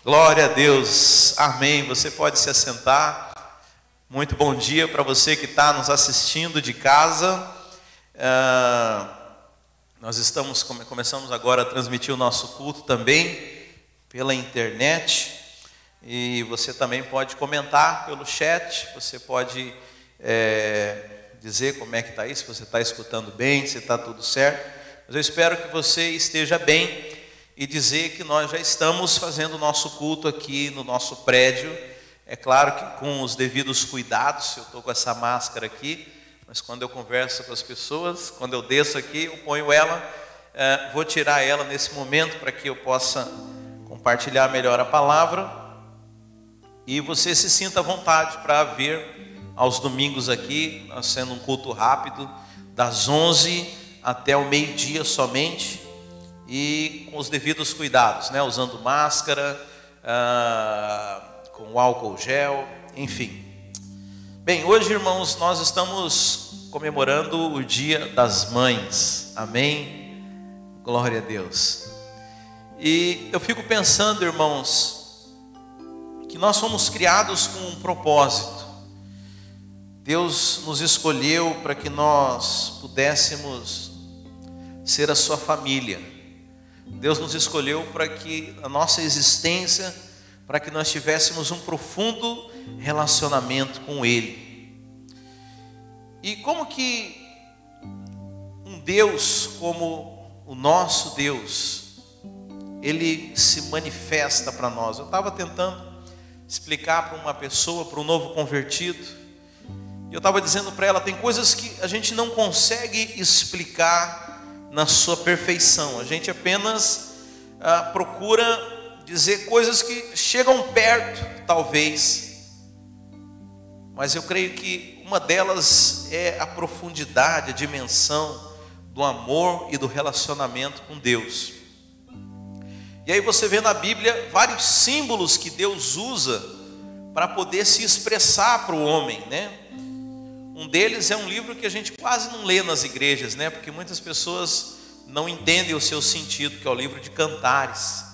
Glória a Deus, amém. Você pode se assentar. Muito bom dia para você que está nos assistindo de casa. Nós começamos agora a transmitir o nosso culto também pela internet. E você também pode comentar pelo chat. Você pode dizer como é que está aí, se você está escutando bem, se está tudo certo. Mas eu espero que você esteja bem e dizer que nós já estamos fazendo o nosso culto aqui no nosso prédio. É claro que com os devidos cuidados. Eu estou com essa máscara aqui, mas quando eu converso com as pessoas, quando eu desço aqui, eu ponho ela, vou tirar ela nesse momento para que eu possa compartilhar melhor a palavra. E você se sinta à vontade para vir aos domingos aqui, nós sendo um culto rápido, das 11 até o meio-dia somente. E com os devidos cuidados, né? Usando máscara, com álcool gel, enfim. Bem, hoje, irmãos, nós estamos comemorando o Dia das Mães, amém? Glória a Deus. E eu fico pensando, irmãos, que nós fomos criados com um propósito. Deus nos escolheu para que nós pudéssemos ser a sua família. Deus nos escolheu para que a nossa existência, para que nós tivéssemos um profundo relacionamento com Ele. E como que um Deus como o nosso Deus, Ele se manifesta para nós? Eu estava tentando explicar para uma pessoa, para um novo convertido, e eu estava dizendo para ela, tem coisas que a gente não consegue explicar na sua perfeição. A gente apenas procura dizer coisas que chegam perto, talvez. Mas eu creio que uma delas é a profundidade, a dimensão do amor e do relacionamento com Deus. E aí você vê na Bíblia vários símbolos que Deus usa para poder se expressar para o homem, né? Um deles é um livro que a gente quase não lê nas igrejas, né? Porque muitas pessoas não entendem o seu sentido, que é o livro de Cantares,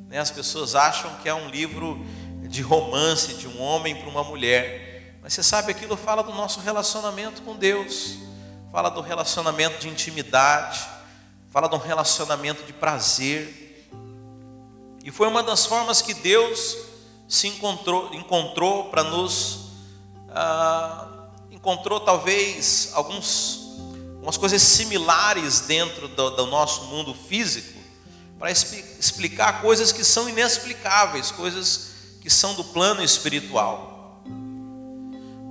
né? As pessoas acham que é um livro de romance de um homem para uma mulher. Mas você sabe, aquilo fala do nosso relacionamento com Deus, fala do relacionamento de intimidade, fala de um relacionamento de prazer. E foi uma das formas que Deus se encontrou para nos... encontrou talvez algumas coisas similares dentro do nosso mundo físico, para explicar coisas que são inexplicáveis, coisas que são do plano espiritual.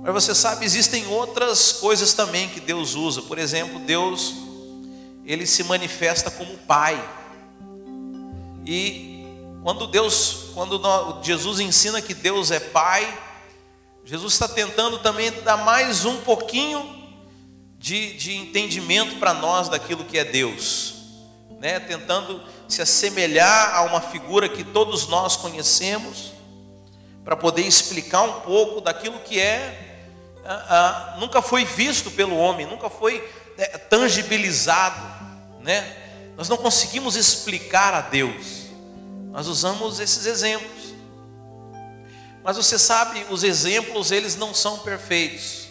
Mas você sabe, existem outras coisas também que Deus usa. Por exemplo, Deus, Ele se manifesta como Pai. E quando Jesus ensina que Deus é Pai, Jesus está tentando também dar mais um pouquinho de entendimento para nós daquilo que é Deus, né? Tentando se assemelhar a uma figura que todos nós conhecemos, para poder explicar um pouco daquilo que nunca foi visto pelo homem, nunca foi tangibilizado, né? Nós não conseguimos explicar a Deus, nós usamos esses exemplos. Mas você sabe, os exemplos, eles não são perfeitos.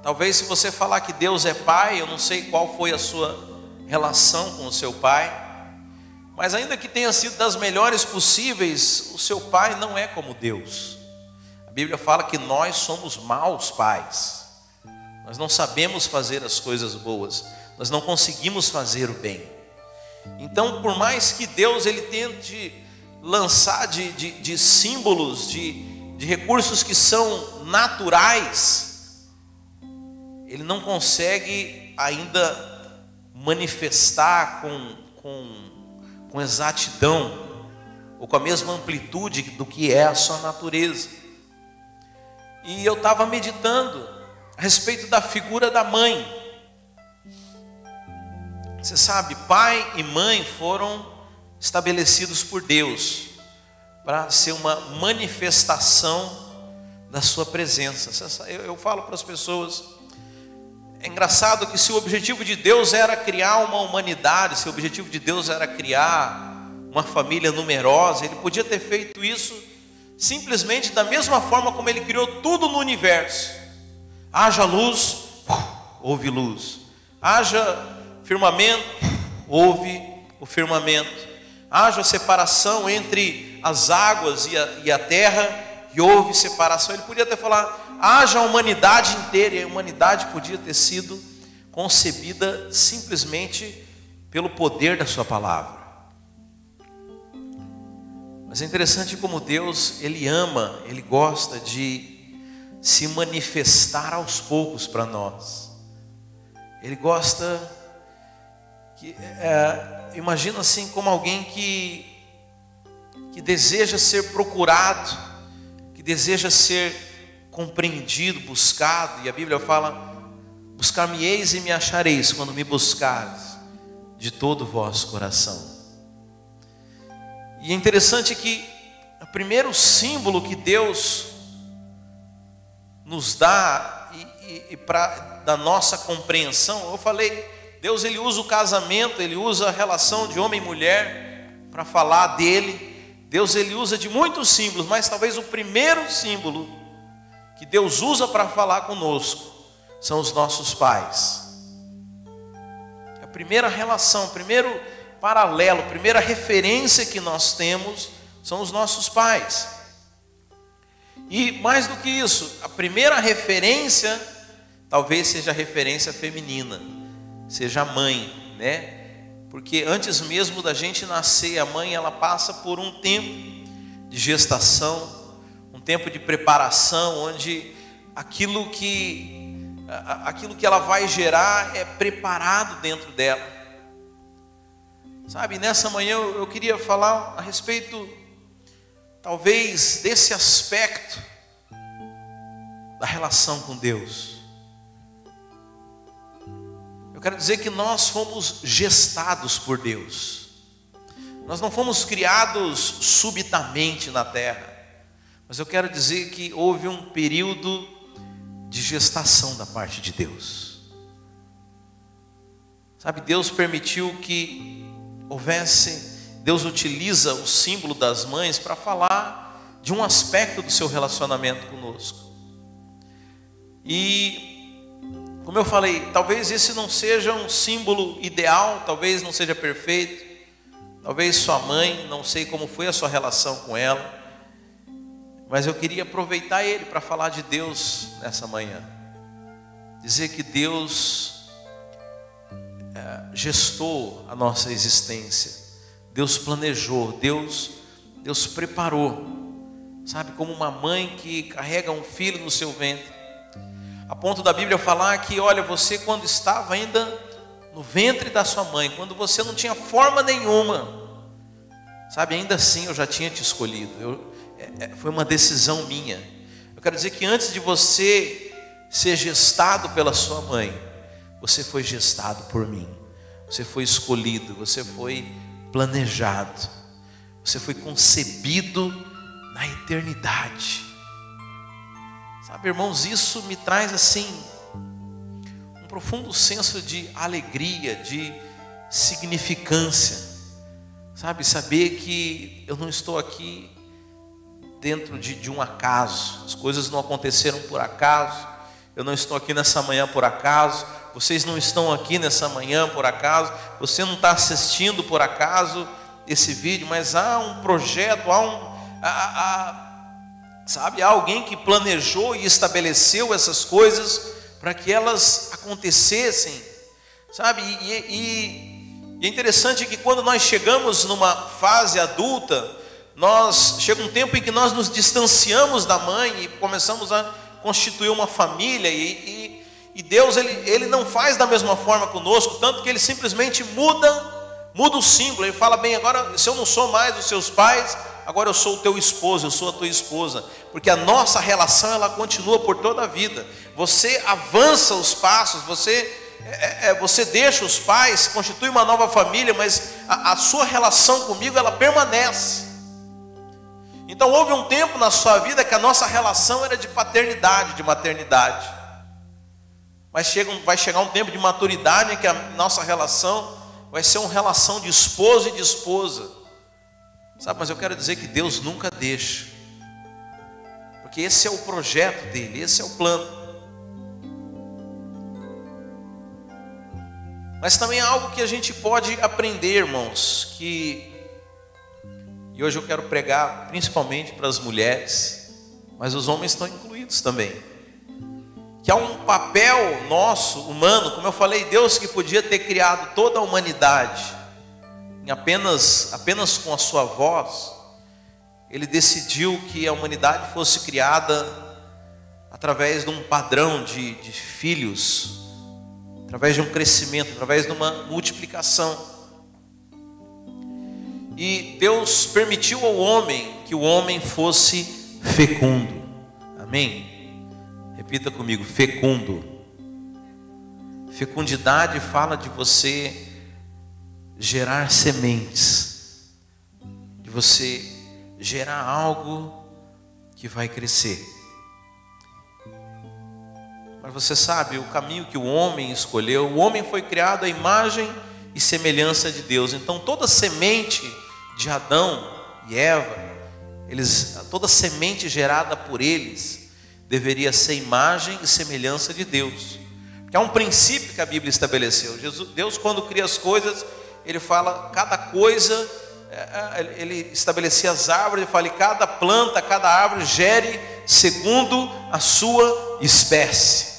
Talvez se você falar que Deus é Pai, eu não sei qual foi a sua relação com o seu pai, mas ainda que tenha sido das melhores possíveis, o seu pai não é como Deus. A Bíblia fala que nós somos maus pais. Nós não sabemos fazer as coisas boas, nós não conseguimos fazer o bem. Então, por mais que Deus ele tente lançar de símbolos, de recursos que são naturais, Ele não consegue ainda manifestar com exatidão, ou com a mesma amplitude do que é a sua natureza. E eu estava meditando a respeito da figura da mãe. Você sabe, pai e mãe foram estabelecidos por Deus para ser uma manifestação da sua presença. Eu falo para as pessoas, é engraçado que se o objetivo de Deus era criar uma humanidade, se o objetivo de Deus era criar uma família numerosa. Ele podia ter feito isso simplesmente da mesma forma como ele criou tudo no universo. Haja luz, houve luz. Haja firmamento, houve o firmamento. Haja separação entre as águas e a terra, e houve separação. Ele podia ter falado, haja a humanidade inteira, e a humanidade podia ter sido concebida simplesmente pelo poder da sua palavra. Mas é interessante como Deus, Ele ama, Ele gosta de se manifestar aos poucos para nós. Ele gosta que, imagina assim como alguém que deseja ser procurado, que deseja ser compreendido, buscado. E a Bíblia fala, buscar-me-eis e me achareis quando me buscares de todo o vosso coração. E é interessante que o primeiro símbolo que Deus nos dá da nossa compreensão, eu falei, Deus ele usa o casamento, ele usa a relação de homem e mulher para falar dele. Deus ele usa de muitos símbolos, mas talvez o primeiro símbolo que Deus usa para falar conosco são os nossos pais. A primeira relação, o primeiro paralelo, a primeira referência que nós temos são os nossos pais. E mais do que isso, a primeira referência talvez seja a referência feminina, seja a mãe, né? Porque antes mesmo da gente nascer, a mãe ela passa por um tempo de gestação, um tempo de preparação, onde aquilo que ela vai gerar é preparado dentro dela. Sabe, nessa manhã eu queria falar a respeito, talvez, desse aspecto da relação com Deus. Eu quero dizer que nós fomos gestados por Deus. Nós não fomos criados subitamente na terra. Mas eu quero dizer que houve um período de gestação da parte de Deus. Sabe, Deus permitiu que Deus utiliza o símbolo das mães para falar de um aspecto do seu relacionamento conosco. E, como eu falei, talvez esse não seja um símbolo ideal, talvez não seja perfeito, talvez sua mãe, não sei como foi a sua relação com ela, mas eu queria aproveitar ele para falar de Deus nessa manhã. Dizer que Deus gestou a nossa existência, Deus planejou, Deus preparou, sabe, como uma mãe que carrega um filho no seu ventre, a ponto da Bíblia falar que, olha, você quando estava ainda no ventre da sua mãe, quando você não tinha forma nenhuma, sabe, ainda assim eu já tinha te escolhido, foi uma decisão minha. Eu quero dizer que antes de você ser gestado pela sua mãe, você foi gestado por mim, você foi escolhido, você foi planejado, você foi concebido na eternidade. Sabe, irmãos, isso me traz assim um profundo senso de alegria, de significância. Sabe, saber que eu não estou aqui dentro de um acaso, as coisas não aconteceram por acaso, eu não estou aqui nessa manhã por acaso, vocês não estão aqui nessa manhã por acaso, você não está assistindo por acaso esse vídeo, mas há um projeto, sabe, há alguém que planejou e estabeleceu essas coisas para que elas acontecessem, sabe, e é interessante que quando nós chegamos numa fase adulta, chega um tempo em que nós nos distanciamos da mãe e começamos a constituir uma família, e Deus ele não faz da mesma forma conosco, tanto que ele simplesmente muda o símbolo. Ele fala, bem, agora se eu não sou mais os seus pais, agora eu sou o teu esposo, eu sou a tua esposa, porque a nossa relação ela continua por toda a vida. Você avança os passos, você deixa os pais, constitui uma nova família, mas a sua relação comigo ela permanece. Então houve um tempo na sua vida que a nossa relação era de paternidade, de maternidade, mas vai chegar um tempo de maturidade em que a nossa relação vai ser uma relação de esposo e de esposa. Sabe, mas eu quero dizer que Deus nunca deixa, porque esse é o projeto dele, esse é o plano. Mas também há algo que a gente pode aprender, irmãos, e hoje eu quero pregar principalmente para as mulheres, mas os homens estão incluídos também, que há um papel nosso, humano, como eu falei, Deus que podia ter criado toda a humanidade em apenas com a sua voz, Ele decidiu que a humanidade fosse criada através de um padrão de filhos, através de um crescimento, através de uma multiplicação. E Deus permitiu ao homem que o homem fosse fecundo. Amém? Repita comigo, fecundo. Fecundidade fala de você gerar sementes, de você gerar algo que vai crescer. Mas você sabe, o caminho que o homem escolheu, o homem foi criado à imagem e semelhança de Deus. Então toda semente de Adão e Eva, toda semente gerada por eles, deveria ser imagem e semelhança de Deus. Porque há um princípio que a Bíblia estabeleceu. Deus, quando cria as coisas, Ele fala, cada coisa, Ele estabelecia as árvores, Ele fala, e cada planta, cada árvore gere segundo a sua espécie.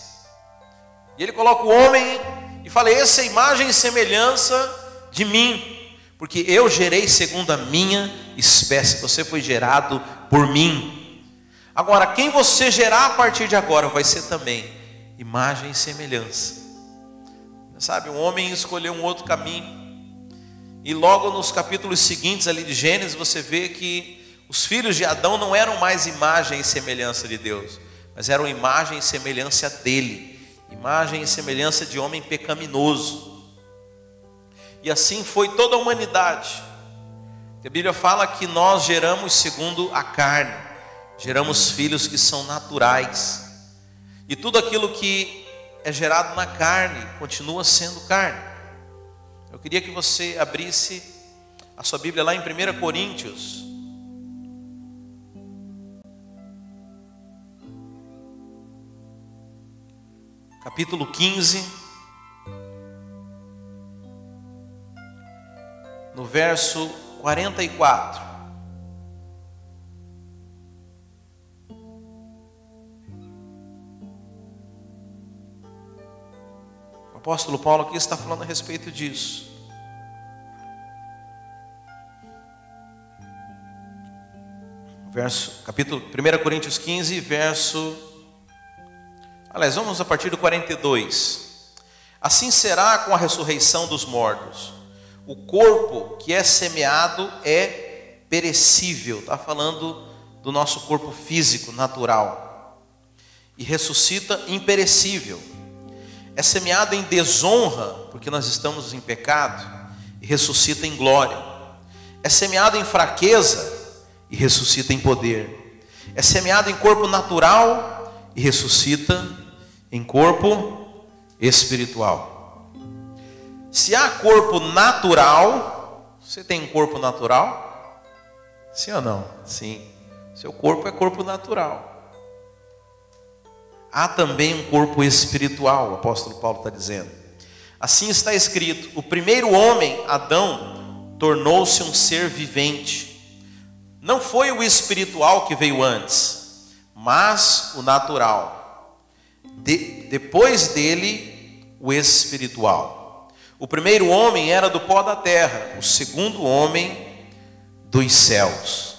E Ele coloca o homem e fala, essa é a imagem e semelhança de mim, porque eu gerei segundo a minha espécie, você foi gerado por mim. Agora, quem você gerar a partir de agora vai ser também imagem e semelhança. Sabe, o homem escolheu um outro caminho. E logo nos capítulos seguintes ali de Gênesis, você vê que os filhos de Adão não eram mais imagem e semelhança de Deus, mas eram imagem e semelhança dele, imagem e semelhança de homem pecaminoso. E assim foi toda a humanidade. A Bíblia fala que nós geramos segundo a carne, geramos filhos que são naturais, e tudo aquilo que é gerado na carne continua sendo carne. Eu queria que você abrisse a sua Bíblia lá em 1 Coríntios. Capítulo 15. No verso 44. O apóstolo Paulo aqui está falando a respeito disso. Capítulo 1 Coríntios 15, vamos a partir do 42. Assim será com a ressurreição dos mortos. O corpo que é semeado é perecível, está falando do nosso corpo físico, natural, e ressuscita imperecível. É semeado em desonra, porque nós estamos em pecado, e ressuscita em glória. É semeado em fraqueza, e ressuscita em poder. É semeado em corpo natural, e ressuscita em corpo espiritual. Se há corpo natural, você tem um corpo natural? Sim ou não? Sim. Seu corpo é corpo natural. Há também um corpo espiritual, o apóstolo Paulo está dizendo. Assim está escrito: o primeiro homem, Adão, tornou-se um ser vivente. Não foi o espiritual que veio antes, mas o natural. Depois dele, o espiritual. O primeiro homem era do pó da terra, o segundo homem dos céus.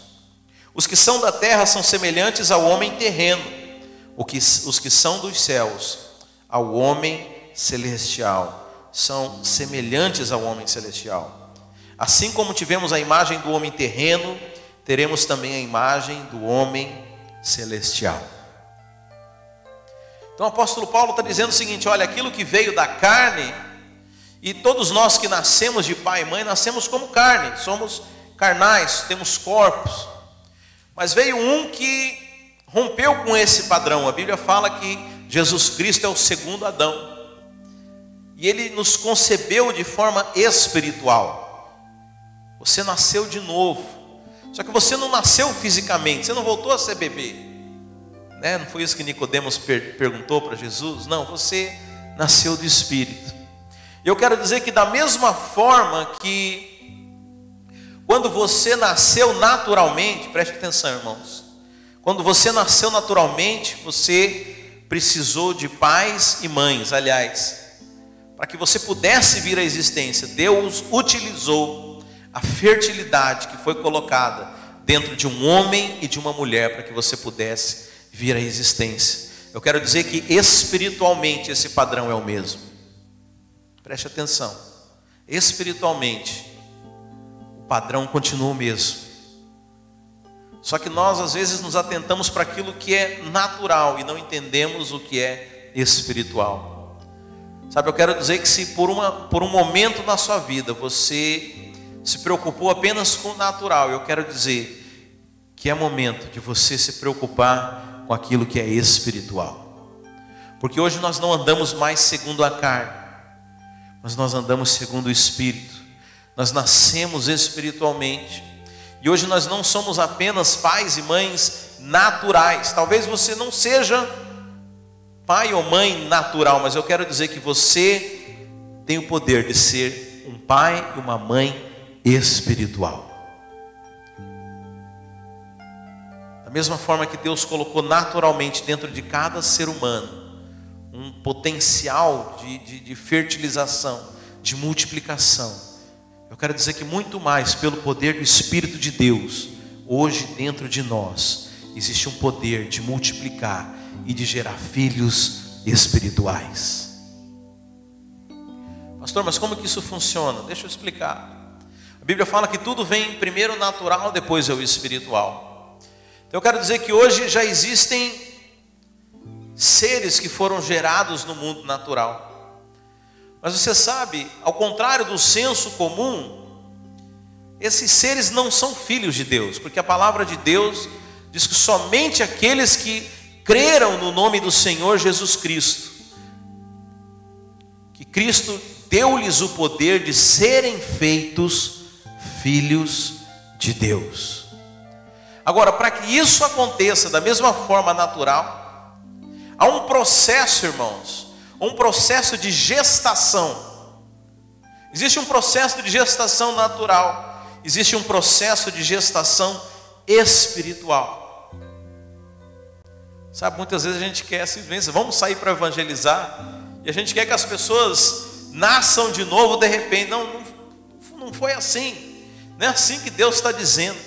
Os que são da terra são semelhantes ao homem terreno, os que são dos céus ao homem celestial, são semelhantes ao homem celestial. Assim como tivemos a imagem do homem terreno, teremos também a imagem do homem celestial. Então o apóstolo Paulo está dizendo o seguinte: olha, aquilo que veio da carne, e todos nós que nascemos de pai e mãe, nascemos como carne, somos carnais, temos corpos, mas veio um que rompeu com esse padrão. A Bíblia fala que Jesus Cristo é o segundo Adão, e Ele nos concebeu de forma espiritual. Você nasceu de novo. Só que você não nasceu fisicamente, você não voltou a ser bebê, né? Não foi isso que Nicodemos perguntou para Jesus? Não, você nasceu do Espírito. Eu quero dizer que da mesma forma que quando você nasceu naturalmente, preste atenção, irmãos, quando você nasceu naturalmente, você precisou de pais e mães. Aliás, para que você pudesse vir à existência, Deus utilizou a fertilidade que foi colocada dentro de um homem e de uma mulher para que você pudesse vir à existência. Eu quero dizer que espiritualmente esse padrão é o mesmo. Preste atenção. Espiritualmente o padrão continua o mesmo. Só que nós às vezes nos atentamos para aquilo que é natural e não entendemos o que é espiritual. Sabe, eu quero dizer que se por um momento na sua vida você se preocupou apenas com o natural, eu quero dizer que é momento de você se preocupar com aquilo que é espiritual. Porque hoje nós não andamos mais segundo a carne, mas nós andamos segundo o Espírito. Nós nascemos espiritualmente. E hoje nós não somos apenas pais e mães naturais. Talvez você não seja pai ou mãe natural, mas eu quero dizer que você tem o poder de ser um pai e uma mãe espiritual. Da mesma forma que Deus colocou naturalmente dentro de cada ser humano um potencial de fertilização, de multiplicação, eu quero dizer que muito mais pelo poder do Espírito de Deus, hoje dentro de nós existe um poder de multiplicar e de gerar filhos espirituais. Pastor, mas como que isso funciona? Deixa eu explicar. A Bíblia fala que tudo vem primeiro natural, depois é o espiritual. Então eu quero dizer que hoje já existem seres que foram gerados no mundo natural. Mas você sabe, ao contrário do senso comum, esses seres não são filhos de Deus, porque a palavra de Deus diz que somente aqueles que creram no nome do Senhor Jesus Cristo, que Cristo deu-lhes o poder de serem feitos filhos de Deus. Agora, para que isso aconteça da mesma forma natural, há um processo, irmãos, um processo de gestação. Existe um processo de gestação natural, existe um processo de gestação espiritual. Sabe, muitas vezes a gente quer simplesmente, vamos sair para evangelizar, e a gente quer que as pessoas nasçam de novo de repente. Não foi assim, não é assim que Deus está dizendo.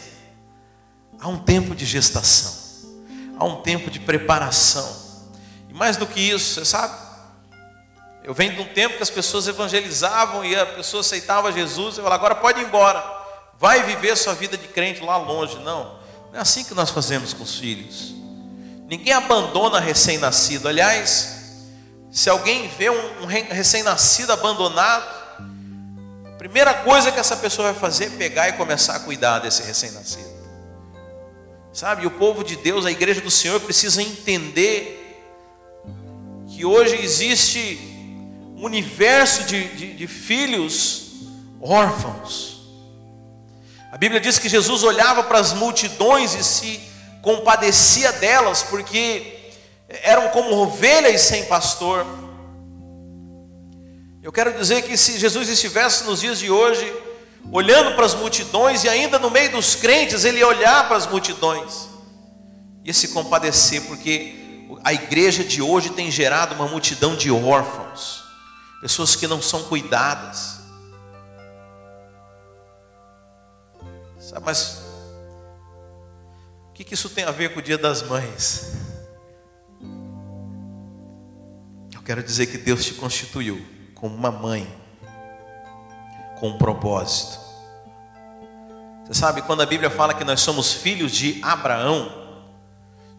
Há um tempo de gestação, há um tempo de preparação, e mais do que isso, você sabe, eu venho de um tempo que as pessoas evangelizavam e a pessoa aceitava Jesus e falava, agora pode ir embora, vai viver sua vida de crente lá longe. Não é assim que nós fazemos com os filhos. Ninguém abandona recém-nascido. Aliás, se alguém vê um recém-nascido abandonado, a primeira coisa que essa pessoa vai fazer é pegar e começar a cuidar desse recém-nascido. Sabe, e o povo de Deus, a igreja do Senhor, precisa entender que hoje existe um universo de filhos órfãos. A Bíblia diz que Jesus olhava para as multidões e se compadecia delas, porque eram como ovelhas sem pastor. Eu quero dizer que se Jesus estivesse nos dias de hoje, olhando para as multidões, e ainda no meio dos crentes, ele ia olhar para as multidões, ia se compadecer, porque a igreja de hoje tem gerado uma multidão de órfãos, pessoas que não são cuidadas. Sabe, mas o que isso tem a ver com o Dia das Mães? Eu quero dizer que Deus te constituiu como uma mãe, com um propósito. Você sabe, quando a Bíblia fala que nós somos filhos de Abraão,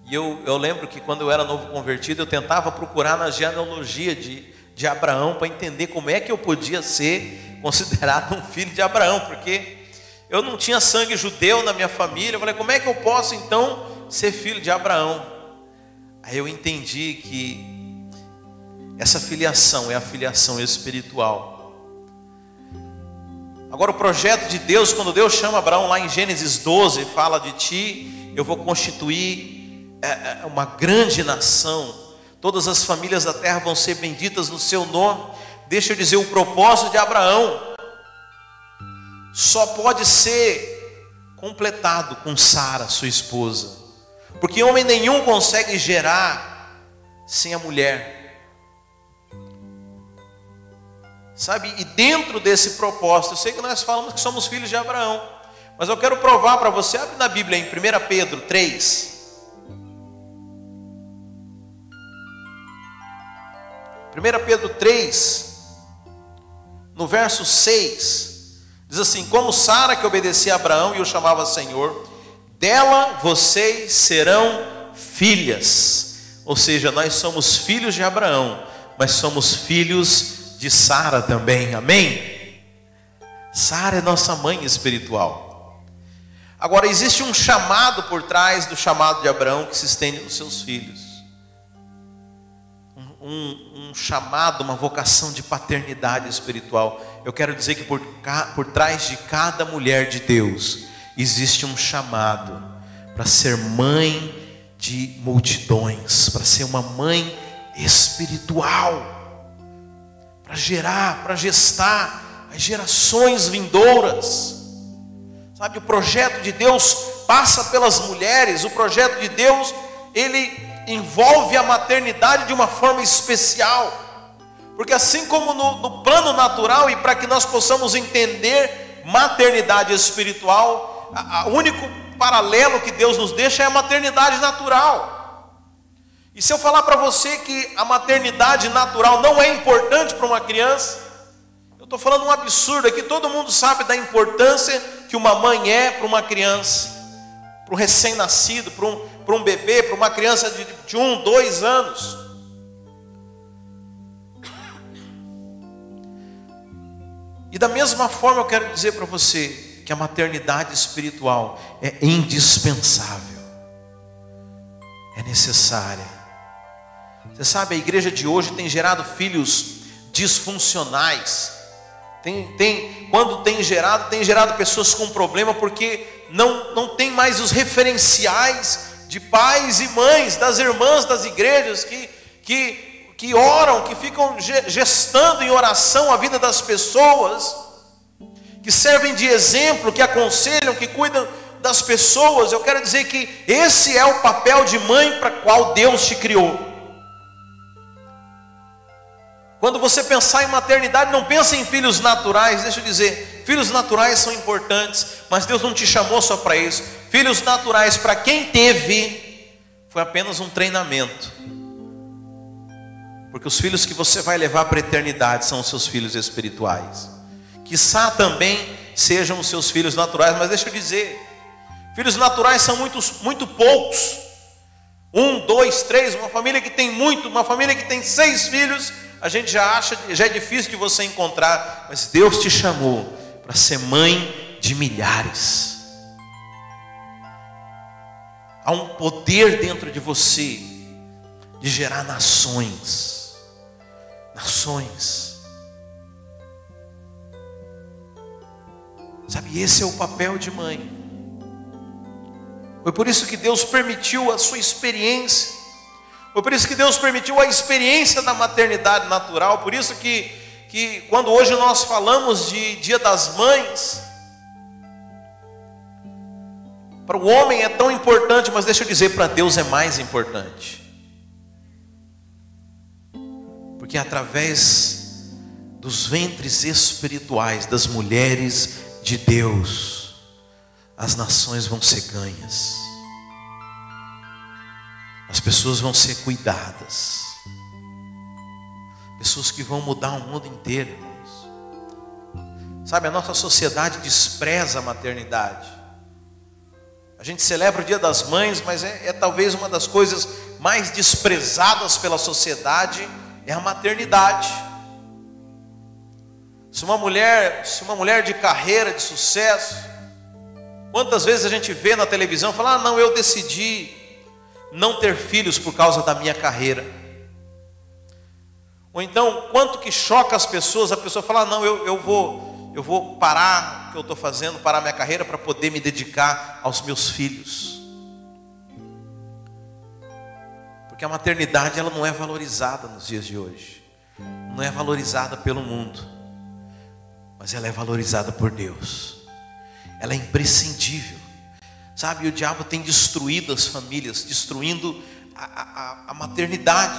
e eu lembro que quando eu era novo convertido, eu tentava procurar na genealogia de Abraão, para entender como é que eu podia ser considerado um filho de Abraão, porque eu não tinha sangue judeu na minha família. Eu falei, como é que eu posso então ser filho de Abraão? Aí eu entendi que essa filiação é a filiação espiritual. Agora o projeto de Deus, quando Deus chama Abraão lá em Gênesis 12, fala de ti, eu vou constituir uma grande nação, todas as famílias da terra vão ser benditas no seu nome. Deixa eu dizer, o propósito de Abraão só pode ser completado com Sara, sua esposa, porque homem nenhum consegue gerar sem a mulher. Sabe, e dentro desse propósito, eu sei que nós falamos que somos filhos de Abraão, mas eu quero provar para você, abre na Bíblia em 1 Pedro 3. 1 Pedro 3, no verso 6, diz assim: como Sara que obedecia a Abraão e o chamava Senhor, dela vocês serão filhas. Ou seja, nós somos filhos de Abraão, mas somos filhos de Sara também, amém? Sara é nossa mãe espiritual. Agora existe um chamado por trás do chamado de Abraão que se estende nos seus filhos. Um chamado, uma vocação de paternidade espiritual. Eu quero dizer que por trás de cada mulher de Deus existe um chamado para ser mãe de multidões, para ser uma mãe espiritual, para gerar, para gestar as gerações vindouras. Sabe, o projeto de Deus passa pelas mulheres. O projeto de Deus, ele envolve a maternidade de uma forma especial, porque assim como no plano natural, e para que nós possamos entender maternidade espiritual, o único paralelo que Deus nos deixa é a maternidade natural. E se eu falar para você que a maternidade natural não é importante para uma criança, eu estou falando um absurdo aqui. Todo mundo sabe da importância que uma mãe é para uma criança, para um recém-nascido, para um bebê, para uma criança de 1, 2 anos. E da mesma forma eu quero dizer para você que a maternidade espiritual é indispensável, é necessária. Você sabe, a igreja de hoje tem gerado filhos disfuncionais. Quando tem gerado pessoas com problema, porque não tem mais os referenciais de pais e mães, das irmãs das igrejas que oram, que ficam gestando em oração a vida das pessoas, que servem de exemplo, que aconselham, que cuidam das pessoas. Eu quero dizer que esse é o papel de mãe para o qual Deus te criou. Quando você pensar em maternidade, não pense em filhos naturais. Deixa eu dizer, filhos naturais são importantes, mas Deus não te chamou só para isso. Filhos naturais, para quem teve, foi apenas um treinamento, porque os filhos que você vai levar para a eternidade são os seus filhos espirituais. Quiçá também sejam os seus filhos naturais, mas deixa eu dizer, filhos naturais são muito poucos. 1, 2, 3, uma família que tem muito, uma família que tem 6 filhos, a gente já é difícil de você encontrar, mas Deus te chamou para ser mãe de milhares. Há um poder dentro de você de gerar nações. Sabe, esse é o papel de mãe. Foi por isso que Deus permitiu a sua experiência. Foi por isso que Deus permitiu a experiência da maternidade natural. Por isso que quando hoje nós falamos de Dia das Mães, para o homem é tão importante, mas deixa eu dizer, para Deus é mais importante. Porque através dos ventres espirituais das mulheres de Deus, as nações vão ser ganhas. As pessoas vão ser cuidadas. Pessoas que vão mudar o mundo inteiro, irmãos. Sabe, a nossa sociedade despreza a maternidade. A gente celebra o Dia das Mães, mas é talvez uma das coisas mais desprezadas pela sociedade, é a maternidade. Se uma mulher de carreira, de sucesso, quantas vezes a gente vê na televisão falar: não, eu decidi não ter filhos por causa da minha carreira. Ou então, quanto que choca as pessoas, a pessoa fala: não, eu vou eu vou parar o que eu estou fazendo, parar minha carreira para poder me dedicar aos meus filhos. Porque a maternidade, ela não é valorizada nos dias de hoje. Não é valorizada pelo mundo, mas ela é valorizada por Deus. Ela é imprescindível. Sabe, o diabo tem destruído as famílias, destruindo a maternidade,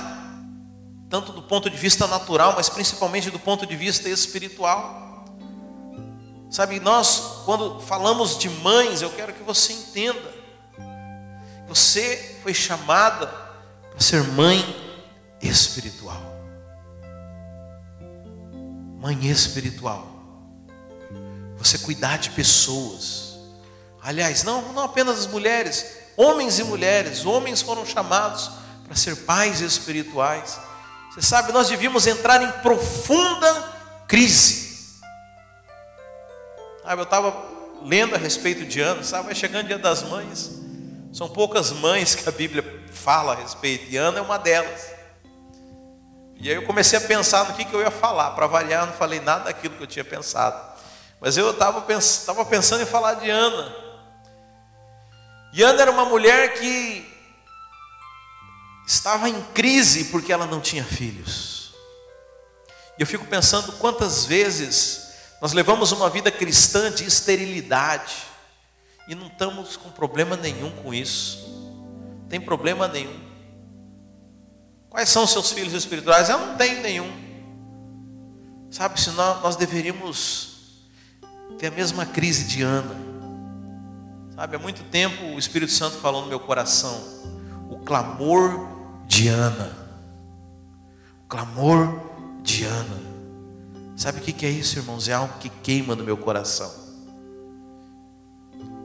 tanto do ponto de vista natural, mas principalmente do ponto de vista espiritual. Sabe, nós, quando falamos de mães, eu quero que você entenda, você foi chamada para ser mãe espiritual. Mãe espiritual. Você cuidar de pessoas. Aliás, não apenas as mulheres, homens e mulheres. Homens foram chamados para ser pais espirituais. Você sabe, nós devíamos entrar em profunda crise. Sabe, eu estava lendo a respeito de Ana, sabe, vai chegando o dia das mães. São poucas mães que a Bíblia fala a respeito, e Ana é uma delas. E aí eu comecei a pensar no que eu ia falar. Para variar, eu não falei nada daquilo que eu tinha pensado. Mas eu estava pensando em falar de Ana. E Ana era uma mulher que estava em crise porque ela não tinha filhos. E eu fico pensando quantas vezes nós levamos uma vida cristã de esterilidade e não estamos com problema nenhum com isso. Não tem problema nenhum. Quais são os seus filhos espirituais? Eu não tenho nenhum. Sabe, senão nós deveríamos ter a mesma crise de Ana. Sabe, há muito tempo o Espírito Santo falou no meu coração, o clamor de Ana. O clamor de Ana. Sabe o que é isso, irmãos? É algo que queima no meu coração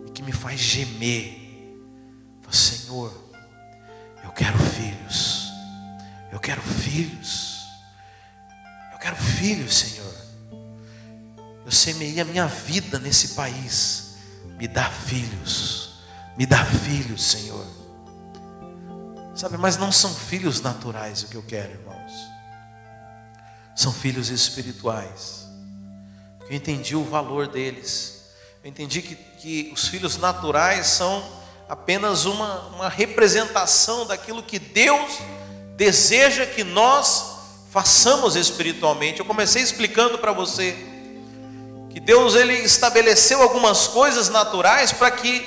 e que me faz gemer. Senhor, eu quero filhos. Eu quero filhos. Eu quero filhos, Senhor. Eu semeei a minha vida nesse país. Me dá filhos. Me dá filhos, Senhor. Sabe, mas não são filhos naturais o que eu quero, irmãos. São filhos espirituais. Eu entendi o valor deles. Eu entendi que os filhos naturais são apenas uma representação daquilo que Deus deseja que nós façamos espiritualmente. Eu comecei explicando para você que Deus, ele estabeleceu algumas coisas naturais para que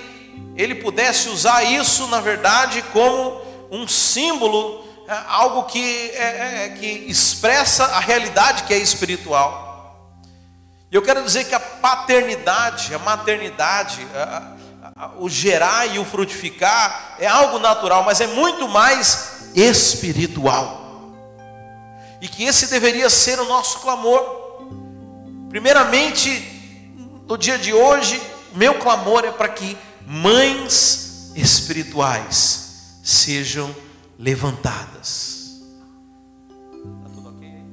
ele pudesse usar isso, na verdade, como um símbolo, algo que expressa a realidade que é espiritual. E eu quero dizer que a paternidade, a maternidade, o gerar e o frutificar é algo natural, mas é muito mais espiritual. E que esse deveria ser o nosso clamor. Primeiramente, no dia de hoje, meu clamor é para que mães espirituais sejam levantadas. Está tudo ok aí?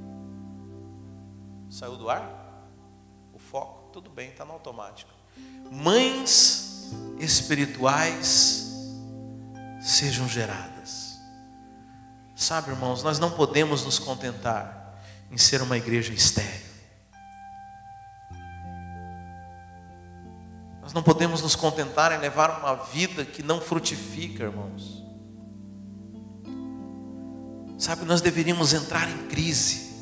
Saiu do ar? O foco? Tudo bem, está no automático. Mães espirituais sejam geradas. Sabe, irmãos, nós não podemos nos contentar em ser uma igreja estéril. Nós não podemos nos contentar em levar uma vida que não frutifica, irmãos. Sabe, nós deveríamos entrar em crise.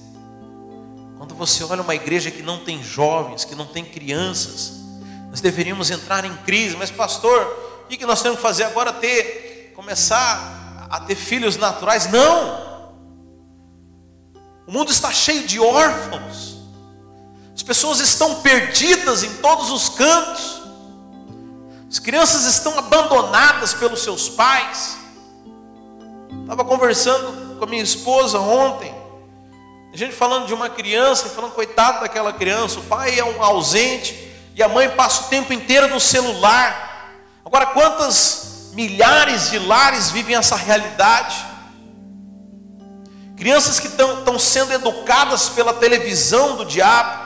Quando você olha uma igreja que não tem jovens, que não tem crianças, nós deveríamos entrar em crise. Mas pastor, o que nós temos que fazer agora? Começar a ter filhos naturais? Não! O mundo está cheio de órfãos. As pessoas estão perdidas em todos os cantos. As crianças estão abandonadas pelos seus pais. Estava conversando com a minha esposa ontem, a gente falando de uma criança, falando, coitado daquela criança, o pai é um ausente e a mãe passa o tempo inteiro no celular. Agora, quantas milhares de lares vivem essa realidade? Crianças que estão sendo educadas pela televisão do diabo,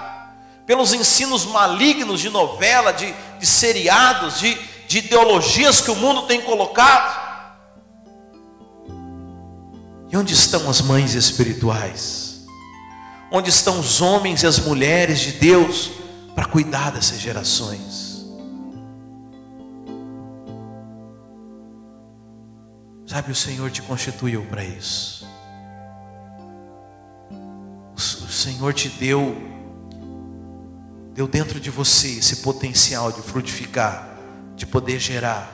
pelos ensinos malignos de novela, de seriados, de ideologias que o mundo tem colocado. E onde estão as mães espirituais? Onde estão os homens e as mulheres de Deus para cuidar dessas gerações. Sabe, o Senhor te constituiu para isso. O Senhor te deu dentro de você esse potencial de frutificar, de poder gerar,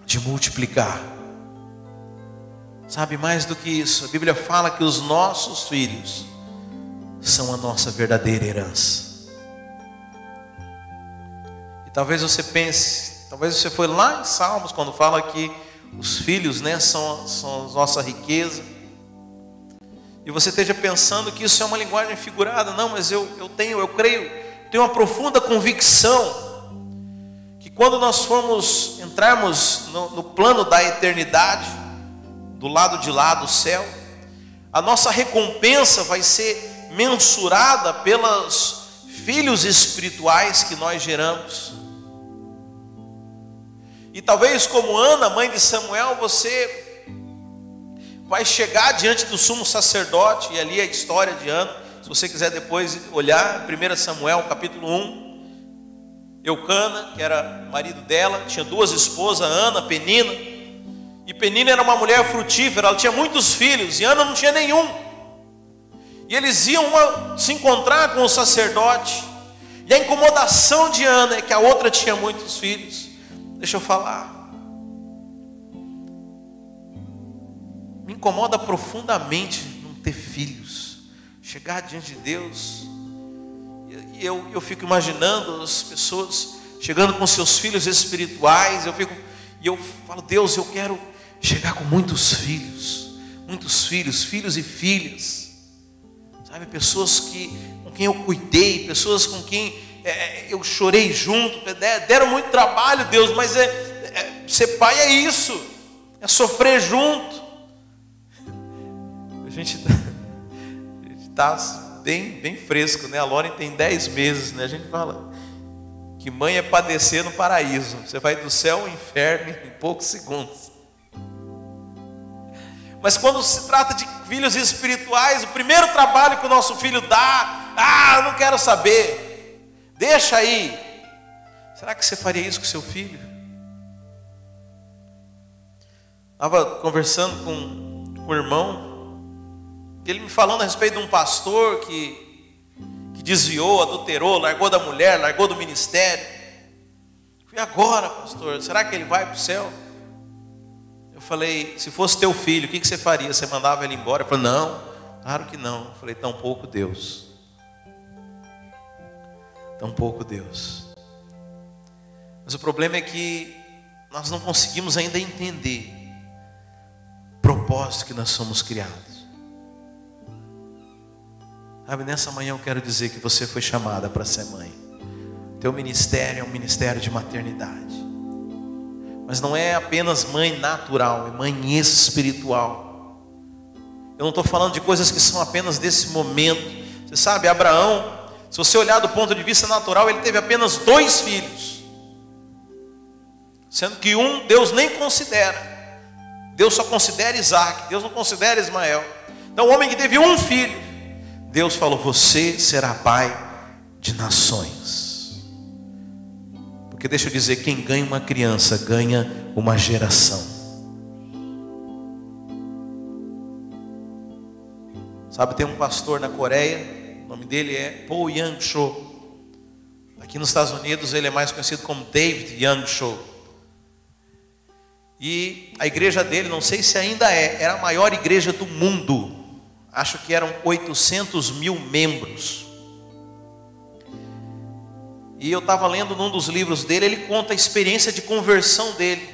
de multiplicar. Sabe, mais do que isso, a Bíblia fala que os nossos filhos são a nossa verdadeira herança. E talvez você pense, talvez você foi lá em Salmos, quando fala que os filhos, né, são a nossa riqueza, e você esteja pensando que isso é uma linguagem figurada. Não, mas eu creio, tenho uma profunda convicção que quando nós entrarmos no plano da eternidade, do lado de lá do céu, a nossa recompensa vai ser mensurada pelos filhos espirituais que nós geramos. E talvez, como Ana, mãe de Samuel, você vai chegar diante do sumo sacerdote, e ali é a história de Ana. Se você quiser depois olhar, 1 Samuel capítulo 1, Eucana, que era marido dela, tinha duas esposas, Ana, Penina, e Penina era uma mulher frutífera, ela tinha muitos filhos, e Ana não tinha nenhum. E eles iam se encontrar com o sacerdote, e a incomodação de Ana é que a outra tinha muitos filhos. Deixa eu falar, me incomoda profundamente não ter filhos, chegar diante de Deus, e eu fico imaginando as pessoas chegando com seus filhos espirituais, eu falo, Deus, eu quero chegar com muitos filhos, filhos e filhas, sabe, pessoas com quem eu cuidei, pessoas com quem eu chorei junto, deram muito trabalho, Deus, mas ser pai é isso, é sofrer junto. A gente está bem fresco, né? A Lauren tem 10 meses, né? A gente fala que mãe é padecer no paraíso. Você vai do céu ao inferno em poucos segundos. Mas quando se trata de filhos espirituais, o primeiro trabalho que o nosso filho dá, eu não quero saber, deixa aí. Será que você faria isso com seu filho? Estava conversando com um irmão, ele me falando a respeito de um pastor que desviou, adulterou, largou da mulher, largou do ministério. E agora, pastor, será que ele vai para o céu? Eu falei, se fosse teu filho, o que você faria? Você mandava ele embora? Ele falou, não, claro que não. Eu falei, tampouco Deus. Tampouco Deus. Mas o problema é que nós não conseguimos ainda entender o propósito que nós somos criados. Sabe, nessa manhã eu quero dizer que você foi chamada para ser mãe. Teu ministério é um ministério de maternidade. Mas não é apenas mãe natural, é mãe espiritual. Eu não estou falando de coisas que são apenas desse momento. Você sabe, Abraão, se você olhar do ponto de vista natural, ele teve apenas 2 filhos. Sendo que um Deus nem considera. Deus só considera Isaac, Deus não considera Ismael. Então o homem que teve um filho, Deus falou, você será pai de nações. Porque deixa eu dizer, quem ganha uma criança, ganha uma geração. Sabe, tem um pastor na Coreia, o nome dele é Paul Yang-cho. Aqui nos Estados Unidos ele é mais conhecido como David Yang-cho. E a igreja dele, não sei se ainda era a maior igreja do mundo. Acho que eram 800 mil membros. E eu estava lendo num dos livros dele, ele conta a experiência de conversão dele.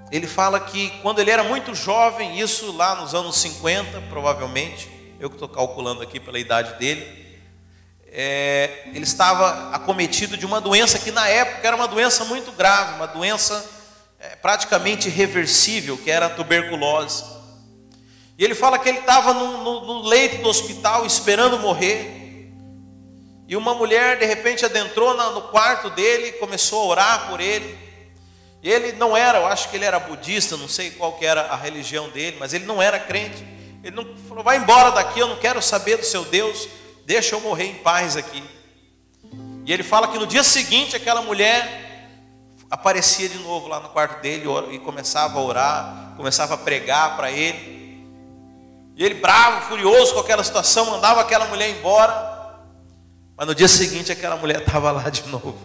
Ele fala que quando ele era muito jovem, isso lá nos anos 50, provavelmente, eu que estou calculando aqui pela idade dele, ele estava acometido de uma doença que na época era uma doença muito grave, uma doença praticamente irreversível, que era a tuberculose. E ele fala que ele estava no leito do hospital esperando morrer. E uma mulher de repente adentrou no quarto dele e começou a orar por ele. E ele não era, eu acho que ele era budista, não sei qual que era a religião dele, mas ele não era crente. Ele não falou, vai embora daqui, eu não quero saber do seu Deus. deixa eu morrer em paz aqui. E ele fala que no dia seguinte aquela mulher aparecia de novo lá no quarto dele e começava a orar, começava a pregar para ele. E ele, bravo, furioso com aquela situação, mandava aquela mulher embora. Mas no dia seguinte aquela mulher estava lá de novo.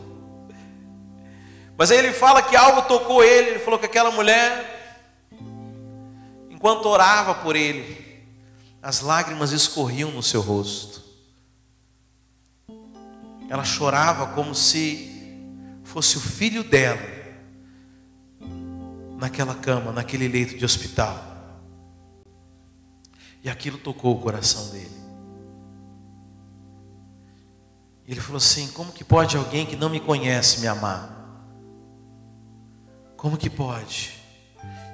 Mas aí ele fala que algo tocou ele falou que aquela mulher, enquanto orava por ele, as lágrimas escorriam no seu rosto. Ela chorava como se fosse o filho dela naquela cama, naquele leito de hospital. E aquilo tocou o coração dele. E ele falou assim: como que pode alguém que não me conhece me amar? Como que pode?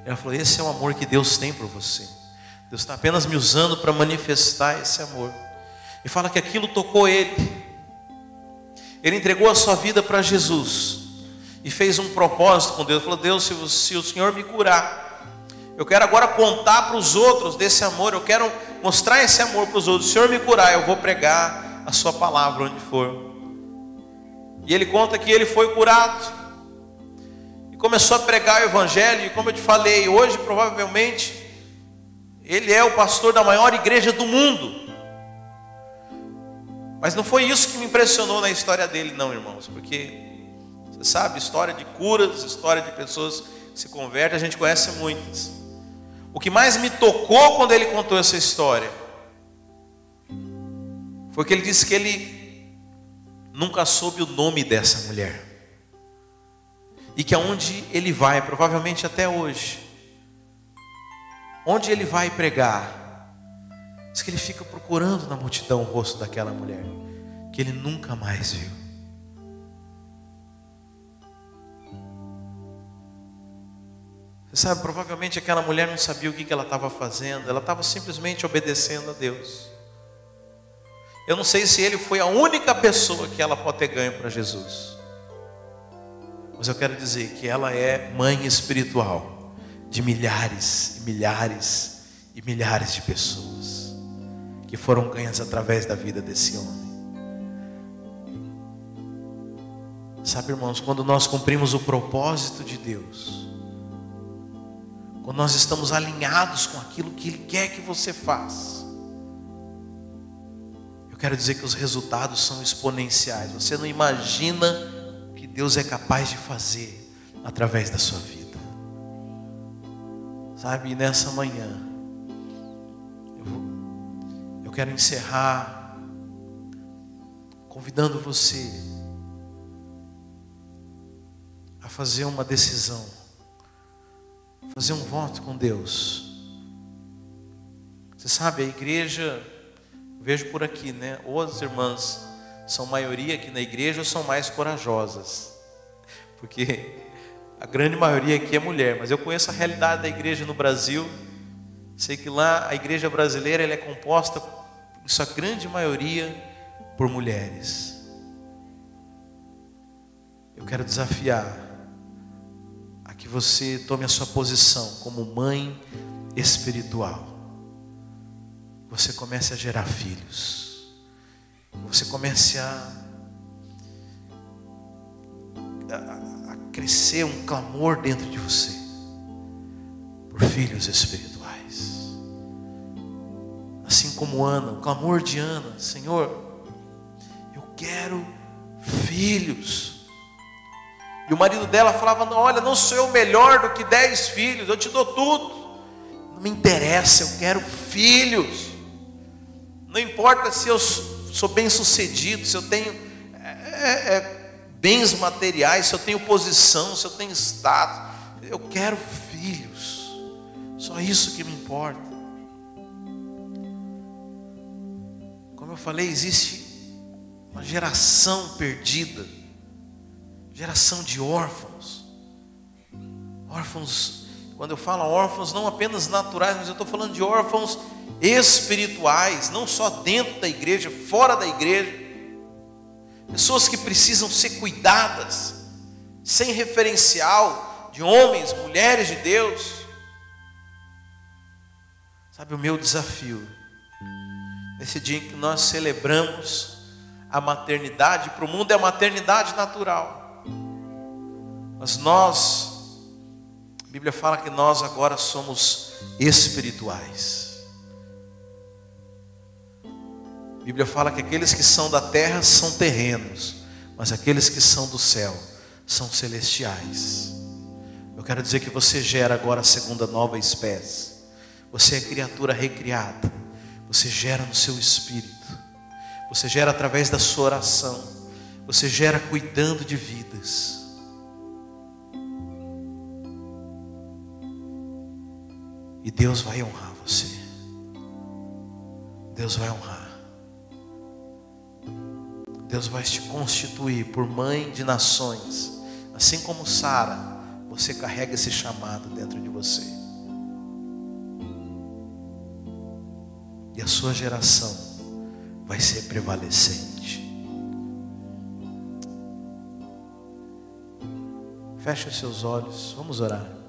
Ela falou: esse é o amor que Deus tem por você. Deus está apenas me usando para manifestar esse amor. E fala que aquilo tocou ele. Ele entregou a sua vida para Jesus e fez um propósito com Deus. Ele falou: Deus, se o Senhor me curar, eu quero agora contar para os outros desse amor. Eu quero mostrar esse amor para os outros. Se o Senhor me curar, eu vou pregar a sua palavra onde for. E ele conta que ele foi curado e começou a pregar o evangelho. E como eu te falei, hoje provavelmente ele é o pastor da maior igreja do mundo. Mas não foi isso que me impressionou na história dele, não, irmãos. Porque você sabe, história de curas, história de pessoas que se convertem, a gente conhece muitas. O que mais me tocou quando ele contou essa história foi que ele disse que ele nunca soube o nome dessa mulher. E que aonde ele vai, provavelmente até hoje, onde ele vai pregar, diz que ele fica procurando na multidão o rosto daquela mulher, que ele nunca mais viu. Você sabe, provavelmente aquela mulher não sabia o que ela estava fazendo. Ela estava simplesmente obedecendo a Deus. Eu não sei se ele foi a única pessoa que ela pode ter ganho para Jesus, mas eu quero dizer que ela é mãe espiritual de milhares e milhares e milhares de pessoas que foram ganhas através da vida desse homem. Sabe, irmãos, quando nós cumprimos o propósito de Deus, quando nós estamos alinhados com aquilo que Ele quer que você faça, eu quero dizer que os resultados são exponenciais. Você não imagina o que Deus é capaz de fazer através da sua vida. Sabe, nessa manhã eu quero encerrar convidando você a fazer uma decisão, fazer um voto com Deus. Você sabe, a igreja, vejo por aqui, né? Ou as irmãs são maioria aqui na igreja ou são mais corajosas, porque a grande maioria aqui é mulher. Mas eu conheço a realidade da igreja no Brasil. Sei que lá a igreja brasileira ela é composta, em sua grande maioria, por mulheres. Eu quero desafiar a que você tome a sua posição como mãe espiritual. Você comece a gerar filhos. Você comece a crescer um clamor dentro de você por filhos espirituais. Assim como Ana, o clamor de Ana: Senhor, eu quero filhos. E o marido dela falava: não, olha, não sou eu melhor do que 10 filhos, eu te dou tudo. Não me interessa, eu quero filhos. Não importa se eu sou bem sucedido, se eu tenho bens materiais, se eu tenho posição, se eu tenho status. Eu quero filhos. Só isso que me importa. Como eu falei, existe uma geração perdida, geração de órfãos. Órfãos, quando eu falo órfãos, não apenas naturais, mas eu estou falando de órfãos espirituais, não só dentro da igreja, fora da igreja. Pessoas que precisam ser cuidadas, sem referencial de homens, mulheres de Deus. Sabe, o meu desafio nesse dia em que nós celebramos a maternidade. Para o mundo é a maternidade natural, mas nós, a Bíblia fala que nós agora somos espirituais. A Bíblia fala que aqueles que são da terra são terrenos, mas aqueles que são do céu são celestiais. Eu quero dizer que você gera agora a segunda nova espécie. Você é criatura recriada. Você gera no seu espírito. Você gera através da sua oração. Você gera cuidando de vidas. E Deus vai honrar você. Deus vai honrar. Deus vai te constituir por mãe de nações. Assim como Sara, você carrega esse chamado dentro de você. E a sua geração vai ser prevalecente. Feche os seus olhos, vamos orar.